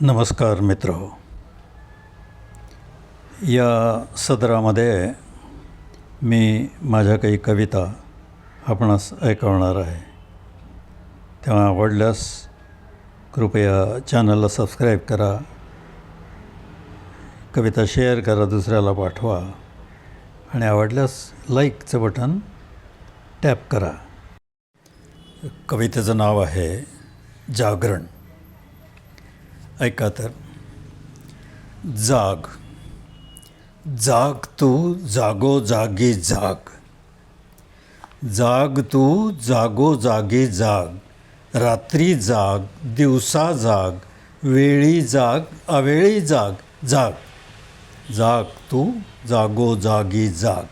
नमस्कार मित्रहो. या सदरामध्ये मी माझ्या काही कविता आपणास ऐकवणार आहे. तेव्हा आवडल्यास कृपया चॅनलला सबस्क्राईब करा, कविता शेअर करा, दुसऱ्याला पाठवा आणि आवडल्यास लाईकचं बटन टॅप करा. कवितेचं नाव आहे जागरण. ऐका तर. जाग जाग तू जागोजागी जाग, जाग तू जागोजागी जाग. रात्री जाग, दिवसा जाग, वेळी जाग, अवेळी जाग. जाग जाग तू जागोजागी जाग.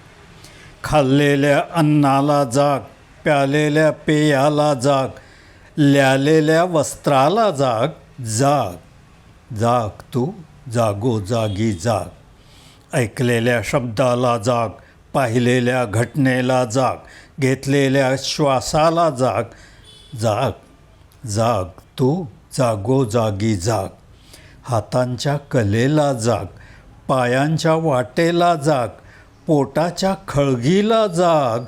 खाल्लेल्या अन्नाला जाग, प्यालेल्या पेयाला जाग, ल्यालेल्या वस्त्राला जाग. जाग जाग तू जागोजागी जाग. ऐकलेल्या शब्दाला जाग, पाहिलेल्या घटनेला जाग, घेतलेल्या श्वासाला जाग. जाग जाग तू जागोजागी जाग. हातांच्या कलेला जाग, पायांच्या वाटेला जाग, पोटाच्या खळगीला जाग.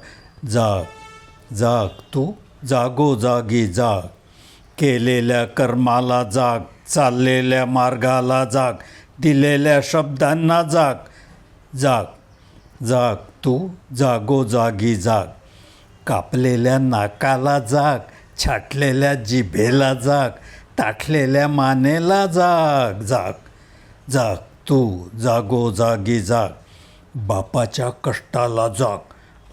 जाग जाग तू जागोजागी जाग. केलेल्या कर्माला जाग, चाललेल्या मार्गाला जाग, दिलेल्या शब्दांना जाग. जाग जाग तू जागोजागी जाग. कापलेल्या नाकाला जाग, छाटलेल्या जिभेला जाग, ताठलेल्या मानेला जाग. जाग जाग तू जागोजागी जाग. बापाच्या कष्टाला जाग,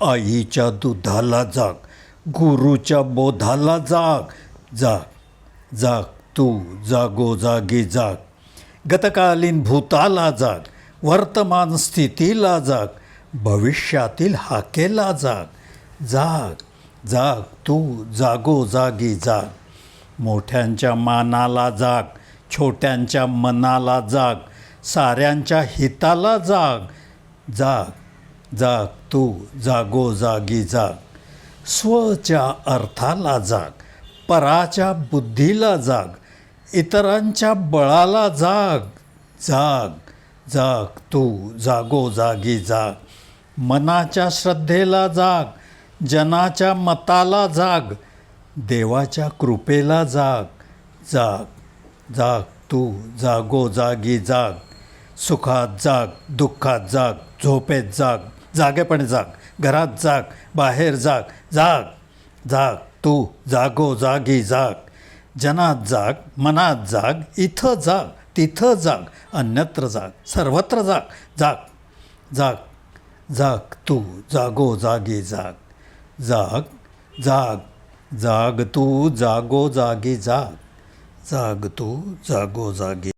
आईच्या दुधाला जाग, गुरुच्या बोधाला जाग. जाग जाग तू जागोजागी जाग. गतकालीन भूताला जाग, वर्तमान स्थितीला जाग, भविष्यातील हाकेला जाग. जाग जाग तू जागोजागी जाग. मोठ्यांच्या मानाला जाग, छोट्यांच्या मनाला जाग, साऱ्यांच्या हिताला जाग. जाग जाग तू जागोजागी जाग. स्वच्या अर्थाला जाग, पराच्या बुद्धीला जाग, इतरांच्या बळाला जाग. जाग जाग तू जागोजागी जाग. मनाच्या श्रद्धेला जाग, जनाच्या मताला जाग, देवाच्या कृपेला जाग. जाग जाग तू जागोजागी जाग. सुखात जाग, दुःखात जाग, झोपेत जाग, जागेपणी जाग, घरात जाग, बाहेर जाग. जाग जाग तू जागोजागी जाग. जनात जाग, मनात जाग, इथं जाग, तिथं जाग, अन्यत्र जाग, सर्वत्र जाग. जाग जाग जाग तू जागोजागी जाग. जाग जाग जाग तू जागोजागी जाग. जाग तू जागोजागी.